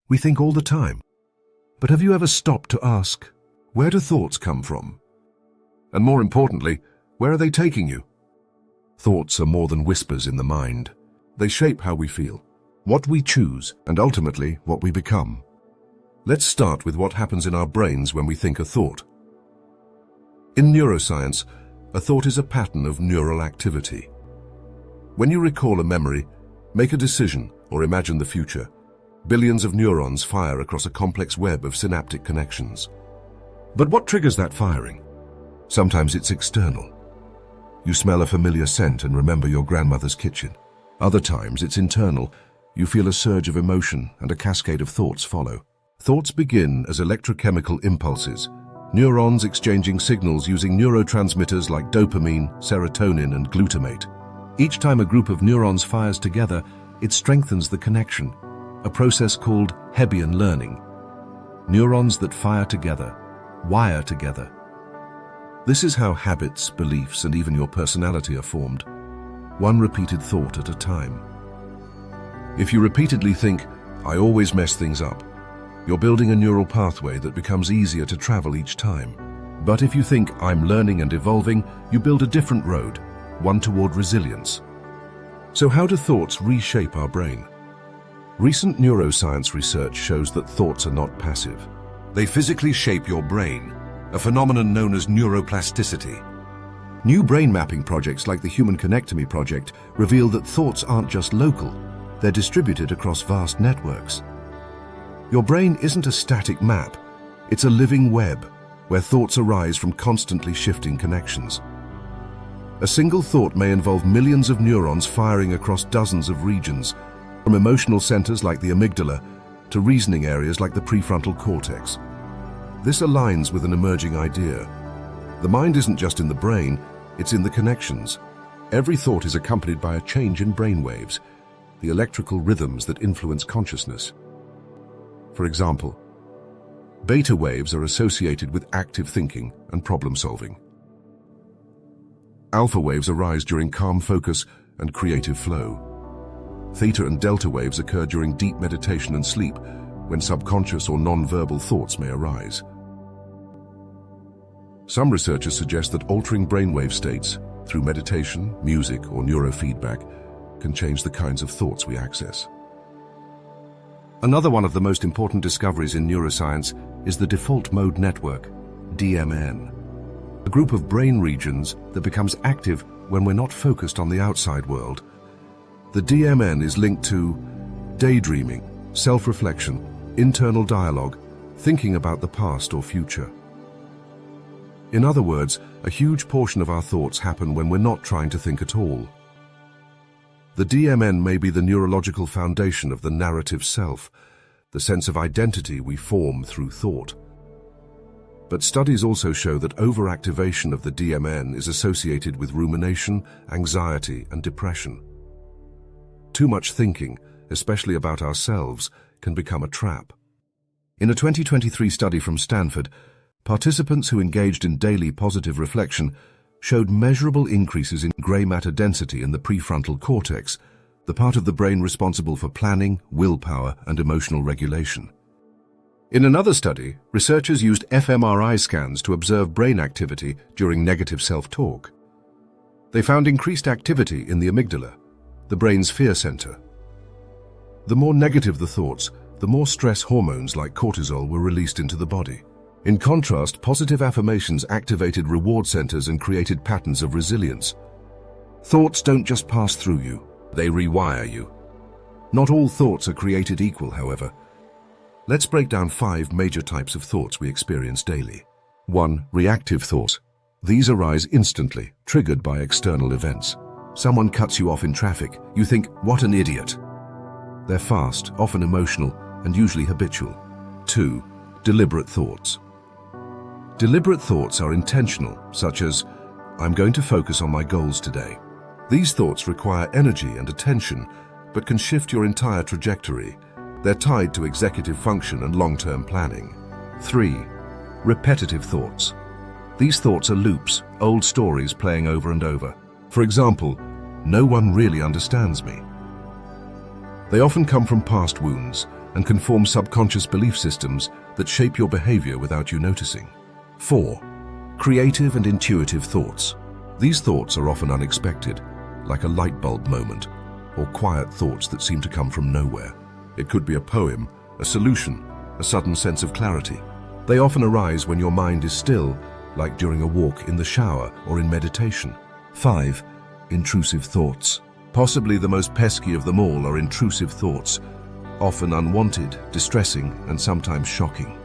We think all the time. But have you ever stopped to ask, where do thoughts come from? And more importantly, where are they taking you? Thoughts are more than whispers in the mind. They shape how we feel, what we choose, and ultimately what we become. Let's start with what happens in our brains when we think a thought. In neuroscience, a thought is a pattern of neural activity. When you recall a memory, make a decision, or imagine the future, billions of neurons fire across a complex web of synaptic connections. But what triggers that firing? Sometimes it's external. You smell a familiar scent and remember your grandmother's kitchen. Other times it's internal. You feel a surge of emotion and a cascade of thoughts follow. Thoughts begin as electrochemical impulses, neurons exchanging signals using neurotransmitters like dopamine, serotonin, and glutamate. Each time a group of neurons fires together, it strengthens the connection, a process called Hebbian learning. Neurons that fire together, wire together. This is how habits, beliefs, and even your personality are formed, one repeated thought at a time. If you repeatedly think, I always mess things up, you're building a neural pathway that becomes easier to travel each time. But if you think, I'm learning and evolving, you build a different road, one toward resilience. So how do thoughts reshape our brain? Recent neuroscience research shows that thoughts are not passive. They physically shape your brain, a phenomenon known as neuroplasticity. New brain mapping projects like the Human Connectomy Project reveal that thoughts aren't just local, they're distributed across vast networks. Your brain isn't a static map, it's a living web where thoughts arise from constantly shifting connections. A single thought may involve millions of neurons firing across dozens of regions, from emotional centers like the amygdala to reasoning areas like the prefrontal cortex. This aligns with an emerging idea. The mind isn't just in the brain, it's in the connections. Every thought is accompanied by a change in brainwaves, the electrical rhythms that influence consciousness. For example, beta waves are associated with active thinking and problem solving. Alpha waves arise during calm focus and creative flow. Theta and delta waves occur during deep meditation and sleep, when subconscious or non-verbal thoughts may arise. Some researchers suggest that altering brainwave states through meditation, music, or neurofeedback can change the kinds of thoughts we access. Another one of the most important discoveries in neuroscience is the default mode network, DMN, a group of brain regions that becomes active when we're not focused on the outside world. The DMN is linked to daydreaming, self-reflection, internal dialogue, thinking about the past or future. In other words, a huge portion of our thoughts happen when we're not trying to think at all. The DMN may be the neurological foundation of the narrative self, the sense of identity we form through thought. But studies also show that overactivation of the DMN is associated with rumination, anxiety, and depression. Too much thinking, especially about ourselves, can become a trap. In a 2023 study from Stanford, participants who engaged in daily positive reflection showed measurable increases in gray matter density in the prefrontal cortex, the part of the brain responsible for planning, willpower, and emotional regulation. In another study, researchers used fMRI scans to observe brain activity during negative self-talk. They found increased activity in the amygdala, the brain's fear center. The more negative the thoughts, the more stress hormones like cortisol were released into the body. In contrast, positive affirmations activated reward centers and created patterns of resilience. Thoughts don't just pass through you, they rewire you. Not all thoughts are created equal, however. Let's break down 5 major types of thoughts we experience daily. 1. Reactive thoughts. These arise instantly, triggered by external events. Someone cuts you off in traffic, you think, what an idiot. They're fast, often emotional, and usually habitual. 2. Deliberate thoughts. Deliberate thoughts are intentional, such as, I'm going to focus on my goals today. These thoughts require energy and attention, but can shift your entire trajectory. They're tied to executive function and long-term planning. 3. Repetitive thoughts. These thoughts are loops, old stories playing over and over. For example, no one really understands me. They often come from past wounds and can form subconscious belief systems that shape your behavior without you noticing. 4. Creative and intuitive thoughts. These thoughts are often unexpected, like a light bulb moment, or quiet thoughts that seem to come from nowhere. It could be a poem, a solution, a sudden sense of clarity. They often arise when your mind is still, like during a walk in the shower or in meditation. 5. Intrusive thoughts. Possibly the most pesky of them all are intrusive thoughts, often unwanted, distressing, and sometimes shocking.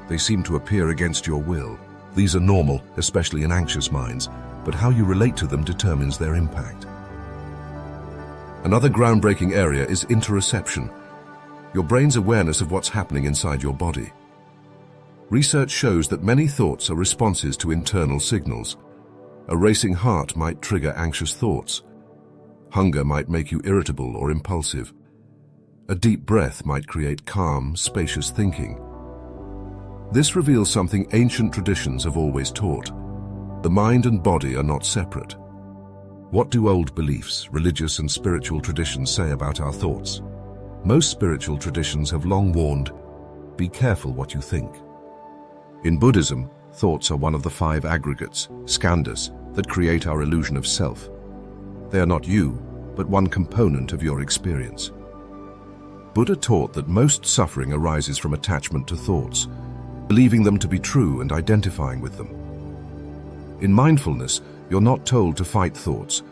They seem to appear against your will. These are normal, especially in anxious minds, but how you relate to them determines their impact. Another groundbreaking area is interoception, your brain's awareness of what's happening inside your body. Research shows that many thoughts are responses to internal signals. A racing heart might trigger anxious thoughts. Hunger might make you irritable or impulsive. A deep breath might create calm, spacious thinking. This reveals something ancient traditions have always taught. The mind and body are not separate. What do old beliefs, religious and spiritual traditions say about our thoughts? Most spiritual traditions have long warned, be careful what you think. In Buddhism, thoughts are one of the 5 aggregates, skandhas, that create our illusion of self. They are not you, but one component of your experience. Buddha taught that most suffering arises from attachment to thoughts, believing them to be true and identifying with them. In mindfulness, you're not told to fight thoughts,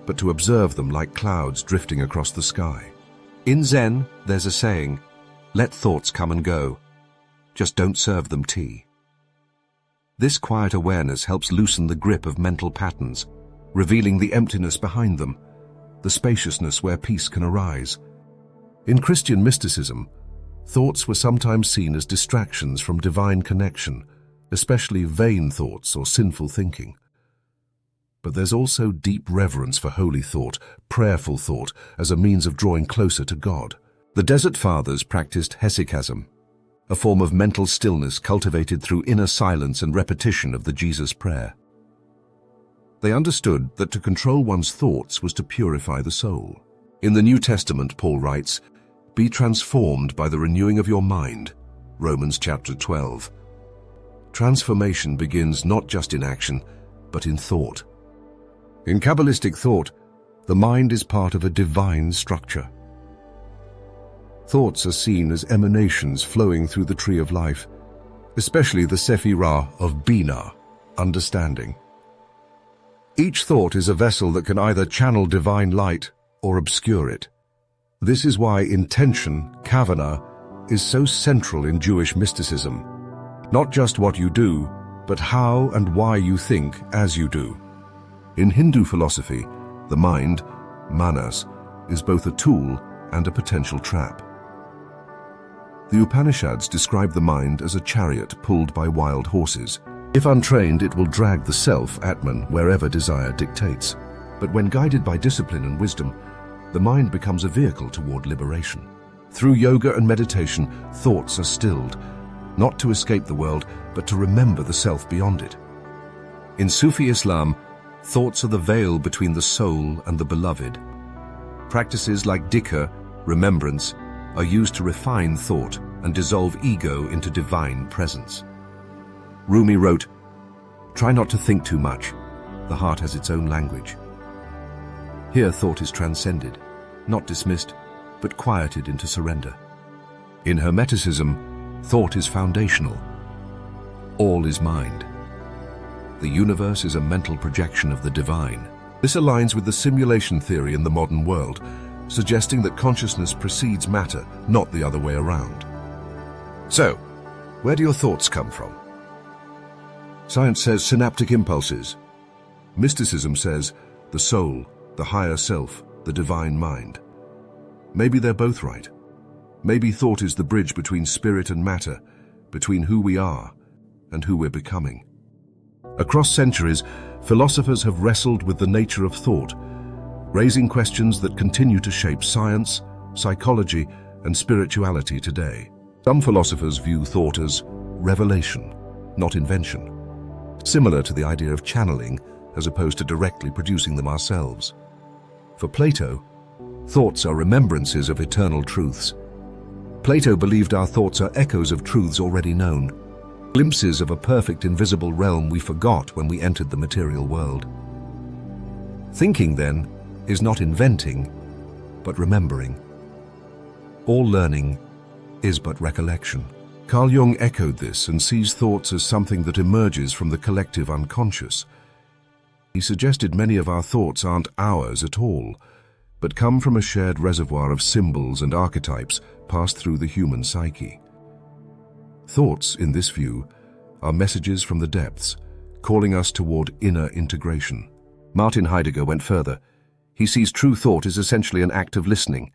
but to observe them like clouds drifting across the sky. In Zen, there's a saying, let thoughts come and go, just don't serve them tea. This quiet awareness helps loosen the grip of mental patterns, revealing the emptiness behind them, the spaciousness where peace can arise. In Christian mysticism, thoughts were sometimes seen as distractions from divine connection, especially vain thoughts or sinful thinking. But there's also deep reverence for holy thought, prayerful thought, as a means of drawing closer to God. The Desert Fathers practiced hesychasm, a form of mental stillness cultivated through inner silence and repetition of the Jesus prayer. They understood that to control one's thoughts was to purify the soul. In the New Testament, Paul writes, "Be transformed by the renewing of your mind," Romans chapter 12. Transformation begins not just in action, but in thought. In Kabbalistic thought, the mind is part of a divine structure. Thoughts are seen as emanations flowing through the tree of life, especially the Sephirah of Binah, understanding. Each thought is a vessel that can either channel divine light or obscure it. This is why intention, kavanah, is so central in Jewish mysticism. Not just what you do, but how and why you think as you do. In Hindu philosophy, the mind, manas, is both a tool and a potential trap. The Upanishads describe the mind as a chariot pulled by wild horses. If untrained, it will drag the self, Atman, wherever desire dictates. But when guided by discipline and wisdom, the mind becomes a vehicle toward liberation. Through yoga and meditation, thoughts are stilled, not to escape the world, but to remember the self beyond it. In Sufi Islam, thoughts are the veil between the soul and the beloved. Practices like dhikr, remembrance, are used to refine thought and dissolve ego into divine presence. Rumi wrote, "Try not to think too much. The heart has its own language." Here thought is transcended, not dismissed, but quieted into surrender. In Hermeticism, thought is foundational. All is mind. The universe is a mental projection of the divine. This aligns with the simulation theory in the modern world, suggesting that consciousness precedes matter, not the other way around. So, where do your thoughts come from? Science says synaptic impulses. Mysticism says the soul, the higher self, the divine mind. Maybe they're both right. Maybe thought is the bridge between spirit and matter, between who we are and who we're becoming. Across centuries, philosophers have wrestled with the nature of thought, raising questions that continue to shape science, psychology, and spirituality today. Some philosophers view thought as revelation, not invention, similar to the idea of channeling as opposed to directly producing them ourselves. For Plato, thoughts are remembrances of eternal truths. Plato believed our thoughts are echoes of truths already known, glimpses of a perfect invisible realm we forgot when we entered the material world. Thinking, then, is not inventing, but remembering. All learning is but recollection. Carl Jung echoed this and sees thoughts as something that emerges from the collective unconscious. He suggested many of our thoughts aren't ours at all, but come from a shared reservoir of symbols and archetypes passed through the human psyche. Thoughts, in this view, are messages from the depths, calling us toward inner integration. Martin Heidegger went further. He sees true thought as essentially an act of listening.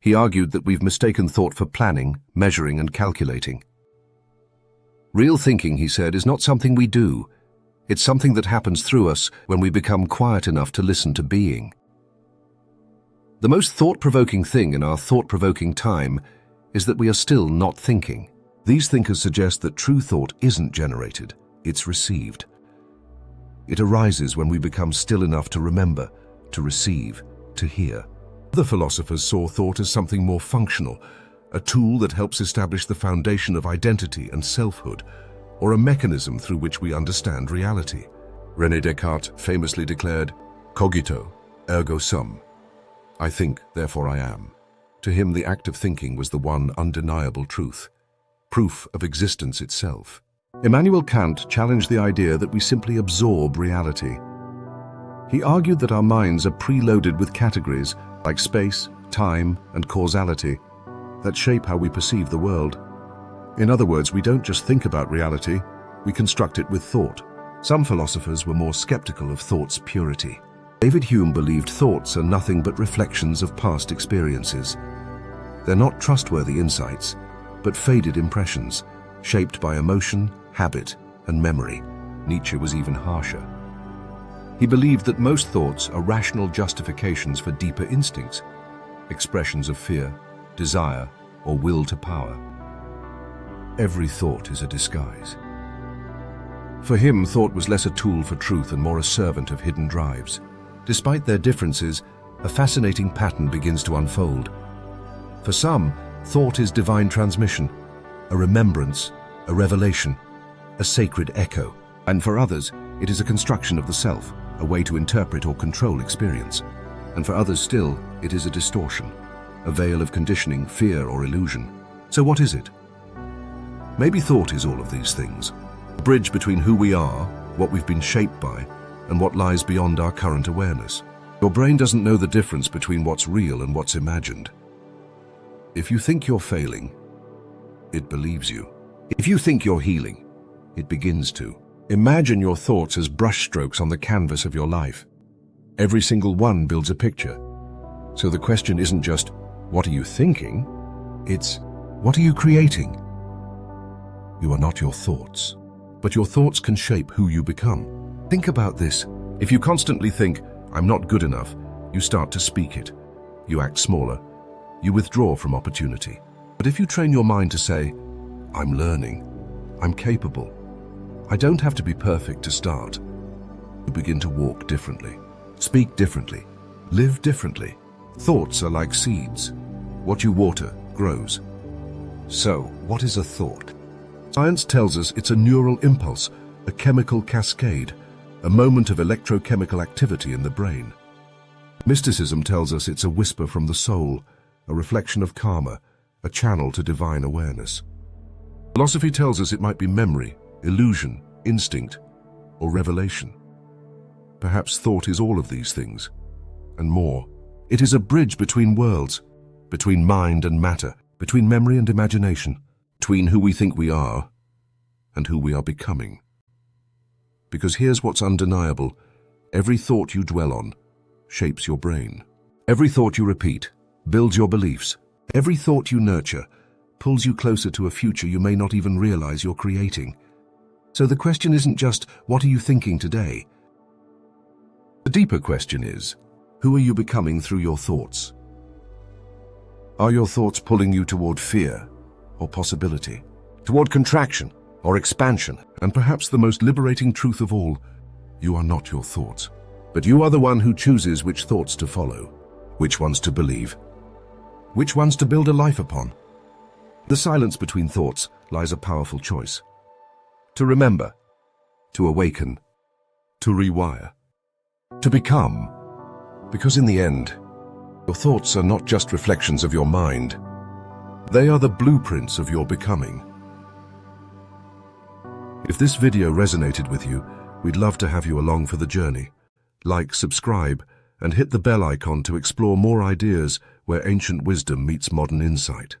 He argued that we've mistaken thought for planning, measuring, and calculating. Real thinking, he said, is not something we do. It's something that happens through us when we become quiet enough to listen to being. The most thought-provoking thing in our thought-provoking time is that we are still not thinking. These thinkers suggest that true thought isn't generated, it's received. It arises when we become still enough to remember, to receive, to hear. Other philosophers saw thought as something more functional, a tool that helps establish the foundation of identity and selfhood, or a mechanism through which we understand reality. René Descartes famously declared, "Cogito, ergo sum." I think, therefore I am. To him, the act of thinking was the one undeniable truth, proof of existence itself. Immanuel Kant challenged the idea that we simply absorb reality. He argued that our minds are preloaded with categories like space, time, and causality that shape how we perceive the world. In other words, we don't just think about reality, we construct it with thought. Some philosophers were more skeptical of thought's purity. David Hume believed thoughts are nothing but reflections of past experiences. They're not trustworthy insights, but faded impressions, shaped by emotion, habit, and memory. Nietzsche was even harsher. He believed that most thoughts are rational justifications for deeper instincts, expressions of fear, desire, or will to power. Every thought is a disguise. For him, thought was less a tool for truth and more a servant of hidden drives. Despite their differences, a fascinating pattern begins to unfold. For some, thought is divine transmission, a remembrance, a revelation, a sacred echo. And for others, it is a construction of the self, a way to interpret or control experience. And for others still, it is a distortion, a veil of conditioning, fear, or illusion. So what is it? Maybe thought is all of these things, a bridge between who we are, what we've been shaped by, and what lies beyond our current awareness. Your brain doesn't know the difference between what's real and what's imagined. If you think you're failing, it believes you. If you think you're healing, it begins to. Imagine your thoughts as brushstrokes on the canvas of your life. Every single one builds a picture. So the question isn't just, what are you thinking? It's, what are you creating? You are not your thoughts, but your thoughts can shape who you become. Think about this. If you constantly think, I'm not good enough, you start to speak it. You act smaller. You withdraw from opportunity. But if you train your mind to say, I'm learning, I'm capable, I don't have to be perfect to start, you begin to walk differently, speak differently, live differently. Thoughts are like seeds. What you water grows. So, what is a thought? Science tells us it's a neural impulse, a chemical cascade, a moment of electrochemical activity in the brain. Mysticism tells us it's a whisper from the soul, a reflection of karma, a channel to divine awareness. Philosophy tells us it might be memory, illusion, instinct, or revelation. Perhaps thought is all of these things, and more. It is a bridge between worlds, between mind and matter, between memory and imagination, between who we think we are and who we are becoming. Because here's what's undeniable. Every thought you dwell on shapes your brain. Every thought you repeat builds your beliefs. Every thought you nurture pulls you closer to a future you may not even realize you're creating. So the question isn't just, what are you thinking today? The deeper question is, who are you becoming through your thoughts? Are your thoughts pulling you toward fear or possibility? Toward contraction or expansion? And perhaps the most liberating truth of all, you are not your thoughts, but you are the one who chooses which thoughts to follow, which ones to believe, which ones to build a life upon. The silence between thoughts lies a powerful choice. To remember, to awaken, to rewire, to become. Because in the end, your thoughts are not just reflections of your mind. They are the blueprints of your becoming. If this video resonated with you, we'd love to have you along for the journey. Like, subscribe, and hit the bell icon to explore more ideas where ancient wisdom meets modern insight.